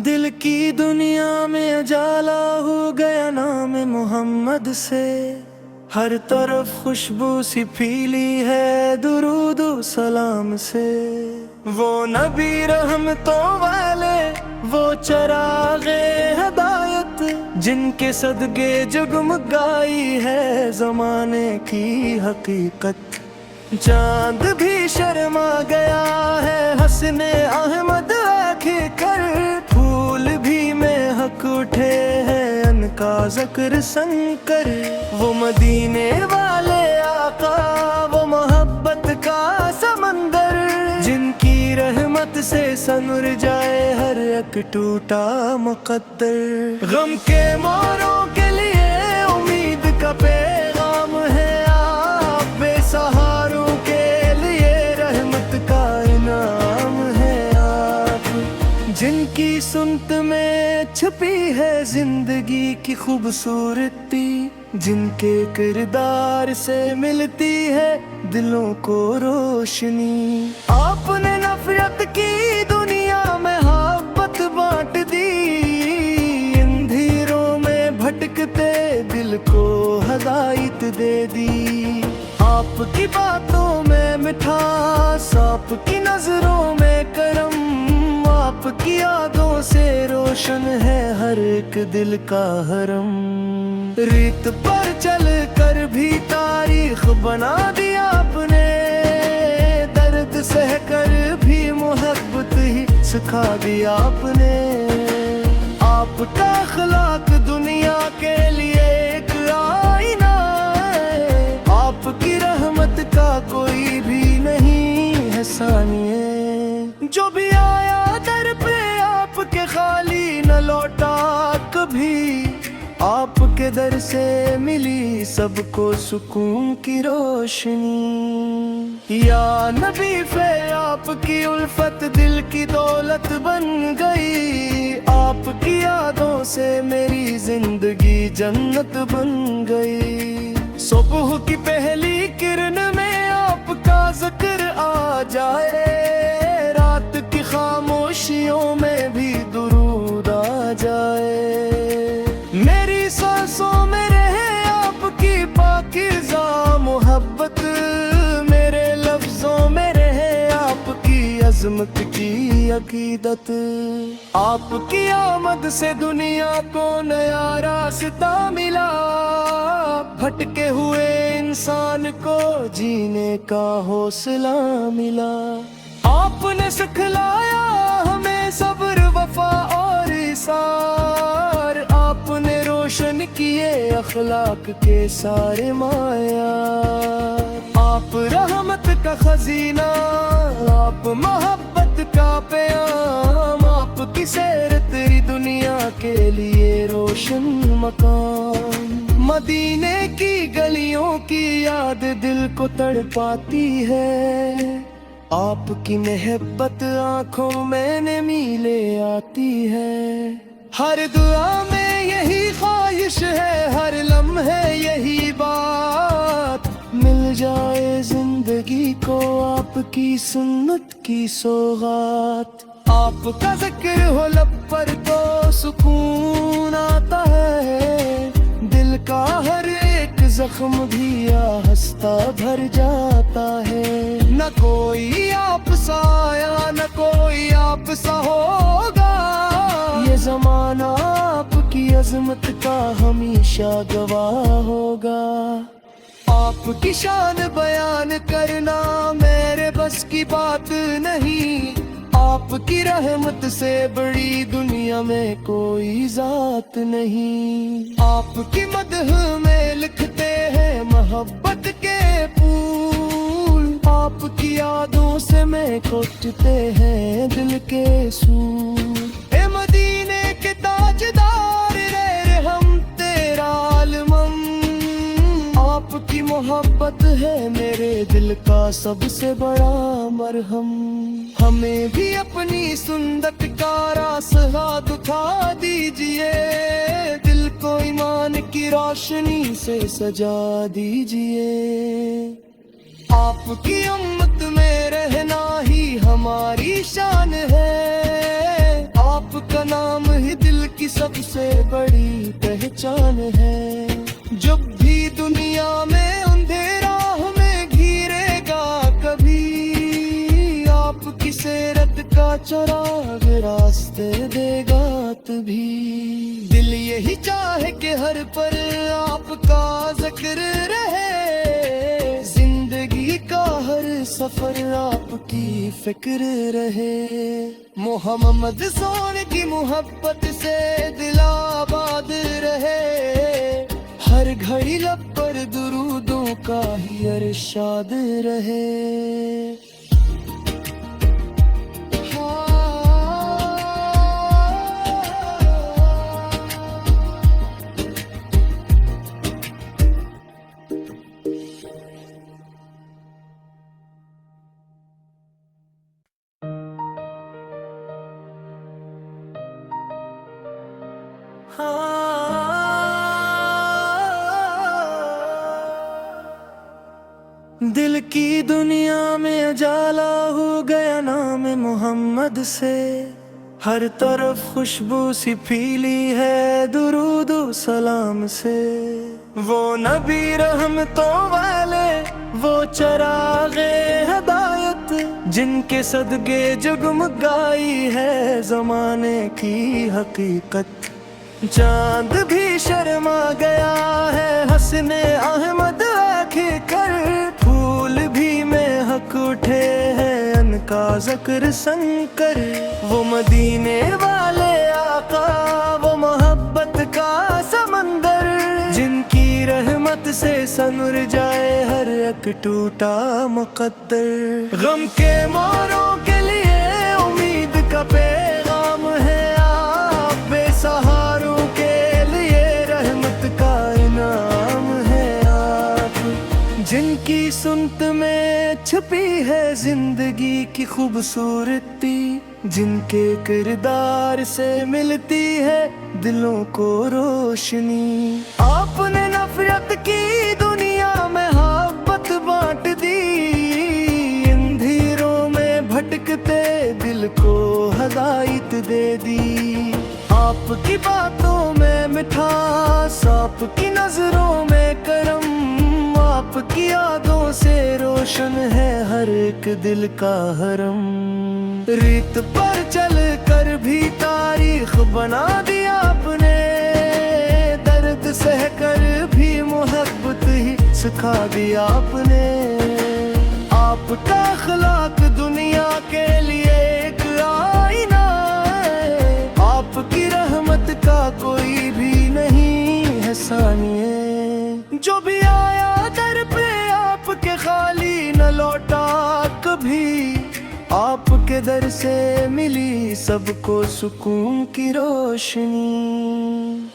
دل کی دنیا میں اجالا ہو گیا نام محمد سے، ہر طرف خوشبو سی پھیلی ہے درود و سلام سے۔ وہ نبی رحمتوں والے، وہ چراغ ہدایت، جن کے صدقے جگمگائی ہے زمانے کی حقیقت۔ چاند بھی شرما گیا ہے حسن احمد آنکھ کر، پھول بھی مہک اٹھے ہیں ان کا ذکر سن کر۔ وہ مدینے والے آقا، وہ محبت کا سمندر، جن کی رحمت سے سنور جائے ہر ایک ٹوٹا مقدر۔ غم کے موروں کے لیے امید کا پیغام ہے آپ، بے سہاروں کے لیے رحمت کا انعام ہے آپ، جن کی سنت میں چھپی ہے زندگی کی خوبصورتی، جن کے کردار سے ملتی ہے دلوں کو روشنی۔ آپ نے نفرت کی دنیا میں محبت بانٹ دی، اندھیروں میں بھٹکتے دل کو ہدایت دے دی۔ آپ کی باتوں میں مٹھاس، آپ کی نظروں میں کرم، آپ کی یادوں سے روشن ہے ہر ایک دل کا حرم۔ ریت پر چل کر بھی تاریخ بنا دی آپ نے، درد سہ کر بھی محبت ہی سکھا دی آپ نے۔ آپ کا اخلاق دنیا کے لیے ایک آئینہ ہے، آپ کی رحمت کا کوئی بھی نہیں ہے ثانیہ۔ جو بھی آیا در پہ آپ کے خالی نہ لوٹا کبھی، آپ کے در سے ملی سب کو سکون کی روشنی۔ یا نبی فے آپ کی الفت دل کی دولت بن گئی، آپ کی یادوں سے میری زندگی جنت بن گئی۔ صبح کی پہلی کرن میں آپ کا ذکر آ جائے، رات کی خاموشیوں میں بھی درود آ جائے، میری سانسوں میں رہے آپ کی پاکیزہ محبت، میرے لفظوں میں رہے آپ کی عظمت کی عقیدت۔ آپ کی آمد سے دنیا کو نیا راستہ ملا، بھٹکے ہوئے انسان کو جینے کا حوصلہ ملا۔ آپ نے سکھلایا ہمیں صبر، وفا اور ایثار، آپ نے روشن کیے اخلاق کے سارے معیار۔ آپ رحمت کا خزینہ، آپ محبت کا پیام، آپ کی سیر تیری دنیا کے لیے روشن مقام۔ مدینے کی گلیوں کی یاد دل کو تڑپاتی ہے، آپ کی محبت آنکھوں میں نمی لے آتی ہے۔ ہر دعا میں یہی خواہش ہے، ہر لمحے یہی بات، مل جائے زندگی کو آپ کی سنت کی سوغات۔ آپ کا ذکر ہو لب پر تو سکون آتا ہے، دل کا ہر ایک زخم بھی آہستہ بھر جاتا ہے۔ نہ کوئی آپ سا آیا، نہ کوئی آپ سا ہوگا، یہ زمانہ آپ کی عظمت کا ہمیشہ گواہ ہوگا۔ آپ کی شان بیان کرنا میرے بس کی بات نہیں، آپ کی رحمت سے بڑی دنیا میں کوئی ذات نہیں۔ آپ کی مدح میں لکھتے ہیں محبت کے پھول، آپ کی یادوں سے میں کوٹتے ہیں دل کے سور۔ اے مدینے کے تاجدار رحم تیرا عالمم، آپ کی محبت ہے میرے دل کا سب سے بڑا مرہم۔ ہمیں بھی اپنی سنت کا راستہ دکھا دیجئے، دل کو ایمان کی روشنی سے سجا دیجئے۔ آپ کی امت میں رہنا ہی ہماری شان ہے، آپ کا نام ہی دل کی سب سے بڑی پہچان ہے۔ جب بھی دنیا میں اندھیرا ہمیں گھیرے گا کبھی، آپ کی سیرت کا چراغ راستے دے گا تبھی۔ دل یہی چاہے کہ ہر پل آپ کا ذکر رہے، زندگی کا ہر سفر آپ کی فکر رہے۔ محمد سونے کی محبت سے دل آباد رہے، ہر گھڑی لب پر درودوں کا ہی ارشاد رہے۔ دل کی دنیا میں اجالا ہو گیا نام محمد سے، ہر طرف خوشبو سی پھیلی ہے درود و سلام سے۔ وہ نبی رحمتوں والے، وہ چراغ ہدایت، جن کے صدقے جگمگائی ہے زمانے کی حقیقت۔ چاند بھی شرما گیا ہے حسن احمد آنکھ کر، پھول بھی مہک اٹھے ہیں ان کا ذکر سن کر۔ وہ مدینے والے آقا، وہ محبت کا سمندر، جن کی رحمت سے سنور جائے ہر ایک ٹوٹا مقدر۔ غم کے موروں کے لیے امید کا پیغام ہے آپ، بے سہاروں کے لیے رحمت کا انعام ہے آپ، جن کی سنت میں چھپی ہے زندگی کی خوبصورتی، جن کے کردار سے ملتی ہے دلوں کو روشنی۔ آپ نے نفرت کی دنیا میں محبت بانٹ دی، اندھیروں میں بھٹکتے دل کو ہدایت دے دی۔ آپ کی باتوں میں مٹھاس، آپ کی نظروں میں کرم، آپ کی یادوں سے روشن ہے ہر ایک دل کا حرم۔ ریت پر چل کر بھی تاریخ بنا دی آپ نے، درد سہ کر بھی محبت ہی سکھا دی آپ نے۔ آپ کا اخلاق دنیا کے لیے ایک آئینہ ہے، آپ کی رحمت کا کوئی بھی نہیں ہے ثانیہ۔ جو بھی آیا در پہ آپ کے خالی نہ لوٹا کبھی، آپ کے در سے ملی سب کو سکون کی روشنی۔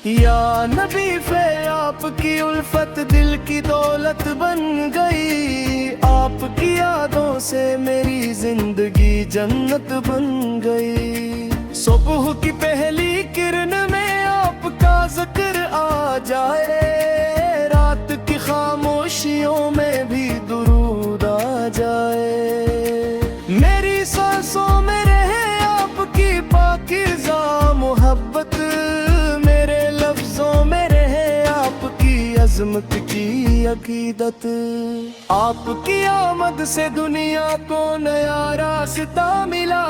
یا نبی فے آپ کی الفت دل کی دولت بن گئی، آپ کی یادوں سے میری زندگی جنت بن گئی۔ صبح کی پہلی کرن میں آپ کا ذکر آ جائے، رات کی خاموشیوں میں بھی درود آ جائے، میری سانسوں میں رہے آپ کی پاکیزہ محبت، میرے لفظوں میں رہے آپ کی عظمت کی عقیدت۔ آپ کی آمد سے دنیا کو نیا راستہ ملا،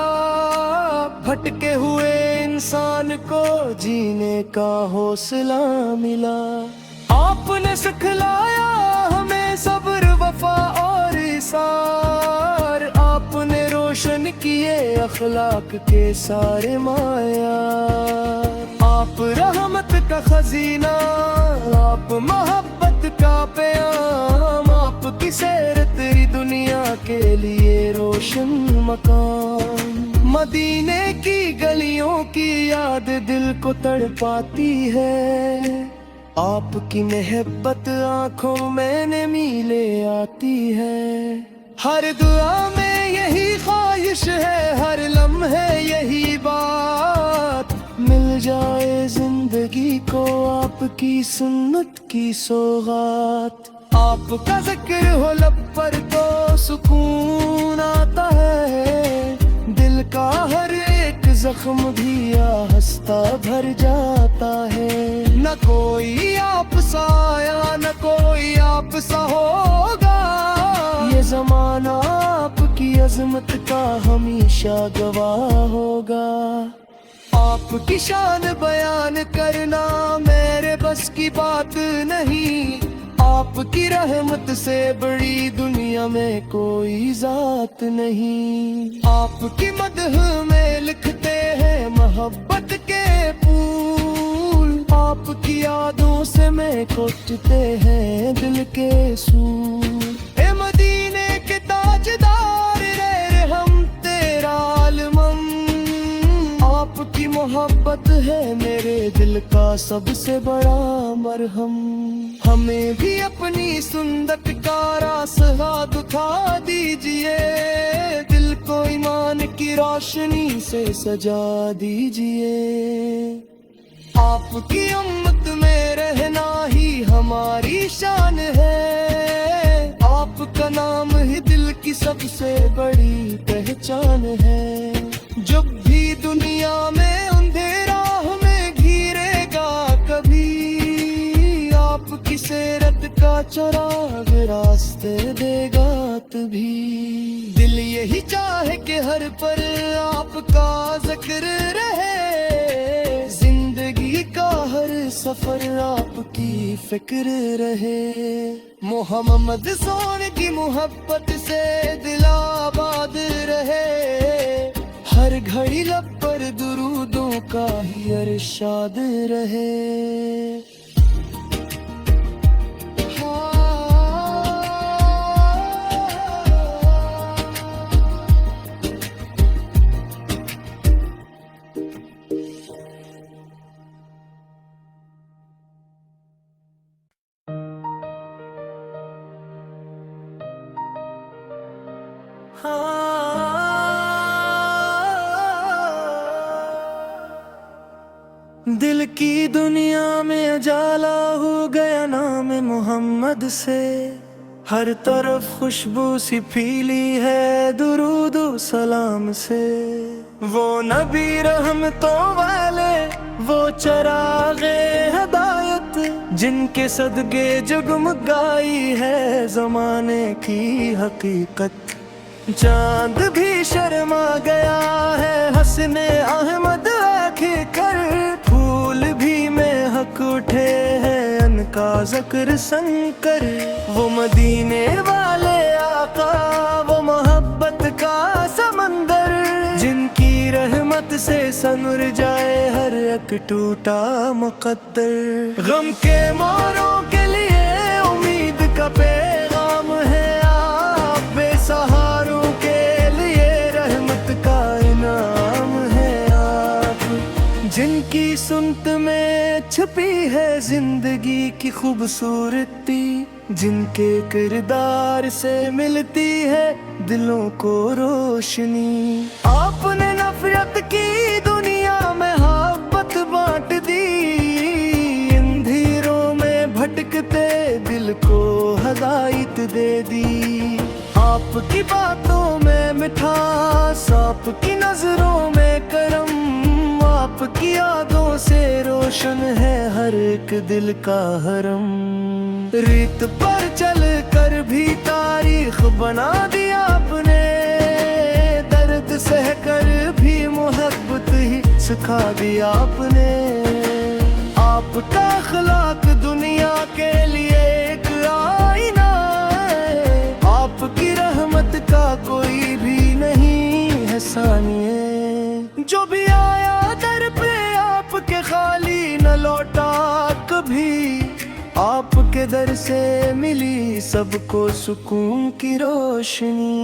بھٹکے ہوئے انسان کو جینے کا حوصلہ ملا۔ آپ نے سکھلایا ہمیں صبر، وفا اور ایثار، آپ نے روشن کیے اخلاق کے سارے معیار۔ آپ رحمت کا خزینہ، آپ محبت کا پیام، آپ کی سیر تیری دنیا کے لیے روشن مقام۔ مدینے کی گلیوں کی یاد دل کو تڑپاتی ہے، آپ کی محبت آنکھوں میں نمی لے آتی ہے۔ ہر دعا میں یہی خواہش ہے، ہر لمحے یہی بات، مل جائے زندگی کو آپ کی سنت کی سوغات۔ آپ کا ذکر ہو لب پر تو سکون آتا ہے، دل کا ہر ایک زخم بھی آہستہ بھر جاتا ہے۔ نہ کوئی آپ سا آیا نہ کوئی آپ سا ہوگا، یہ زمانہ آپ کی عظمت کا ہمیشہ گواہ ہوگا۔ آپ کی شان بیان کرنا میرے بس کی بات نہیں، آپ کی رحمت سے بڑی دنیا میں کوئی ذات نہیں۔ آپ کی مدح میں لکھتے ہیں محبت کے پھول، آپ کی یادوں سے میں کوٹتے ہیں دل کے سور۔ اے مدینے کے تاجدار رحم تیرا عالمم، آپ کی محبت ہے میرے دل کا سب سے بڑا مرہم۔ ہمیں بھی اپنی سنت کا راستہ دکھا دیجئے، دل کو ایمان کی روشنی سے سجا دیجئے۔ آپ کی امت میں رہنا ہی ہماری شان ہے، آپ کا نام ہی دل کی سب سے بڑی پہچان ہے۔ جب بھی دنیا میں اندھیرا ہمیں گھیرے گا کبھی، آپ کی سیرت کا چراغ راستے دے گا تبھی۔ دل یہی چاہے کہ ہر پر آپ کا ذکر رہے، زندگی کا ہر سفر آپ کی فکر رہے۔ محمد سون کی محبت سے دل آباد رہے، ہر گھڑی لب پر درودوں کا ہی ارشاد رہے۔ دل کی دنیا میں اجالا ہو گیا نام محمد سے، ہر طرف خوشبو سی پھیلی ہے درود و سلام سے۔ وہ نبی رحمتوں والے، وہ چراغ ہدایت، جن کے صدقے جگمگائی ہے زمانے کی حقیقت۔ چاند بھی شرما گیا ہے حسن احمد آنکھیں کر، پھول بھی مہک اٹھے ہیں ان کا ذکر سن کر۔ وہ مدینے والے آقا، وہ محبت کا سمندر، جن کی رحمت سے سنور جائے ہر ایک ٹوٹا مقدر۔ غم کے موروں کے لیے امید کا پیغام ہے، آپ بے سہاروں کے لیے رحمت کا انعام ہے۔ آپ جن کی سنت میں چھپی ہے زندگی کی خوبصورتی، جن کے کردار سے ملتی ہے دلوں کو روشنی۔ آپ نے نفرت کی دنیا میں محبت بانٹ دی، اندھیروں میں بھٹکتے دل کو ہدایت دے دی۔ آپ کی باتوں میں مٹھاس، آپ کی نظروں میں کرم، آپ کی یادوں سے روشن ہے ہر ایک دل کا حرم۔ ریت پر چل کر بھی تاریخ بنا دی آپ نے، درد سہ کر بھی محبت ہی سکھا دی آپ نے۔ آپ کا اخلاق دنیا کے لیے ایک آئینہ ہے، آپ کی رحمت کا کوئی بھی نہیں ہے ثانیہ۔ جو بھی آیا در پہ آپ کے خالی نہ لوٹا کبھی، آپ کے در سے ملی سب کو سکون کی روشنی۔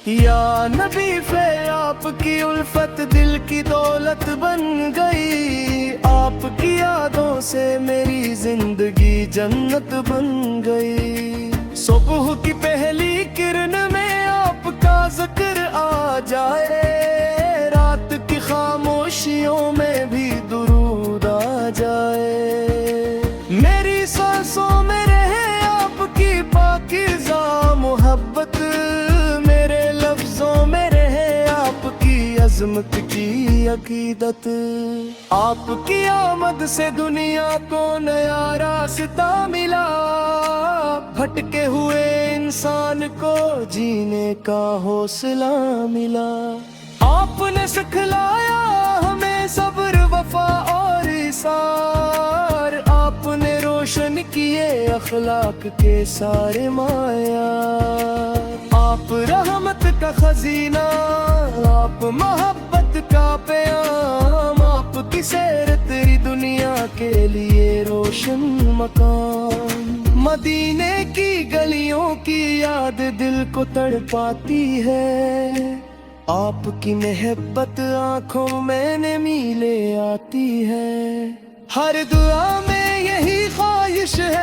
یا نبی فے آپ کی الفت دل کی دولت بن گئی، آپ کی یادوں سے میری زندگی جنت بن گئی۔ صبح کی پہلی کرن میں آپ کا ذکر آ جائے، رات کی خاموشیوں میں بھی درود آ جائے۔ میری سانسوں میں رہے آپ عظمت کی عقیدت۔ آپ کی آمد سے دنیا کو نیا راستہ ملا، بھٹکے ہوئے انسان کو جینے کا حوصلہ ملا۔ آپ نے سکھلایا ہمیں صبر، وفا اور ایثار، آپ نے روشن کیے اخلاق کے سارے معیار۔ آپ رحمت کا خزینہ، آپ محبت کا پیام، آپ کی سیرت دنیا کے لیے روشن مقام۔ مدینے کی گلیوں کی یاد دل کو تڑپاتی ہے، آپ کی محبت آنکھوں میں نمی لے آتی ہے۔ ہر دعا میں یہی خواہش ہے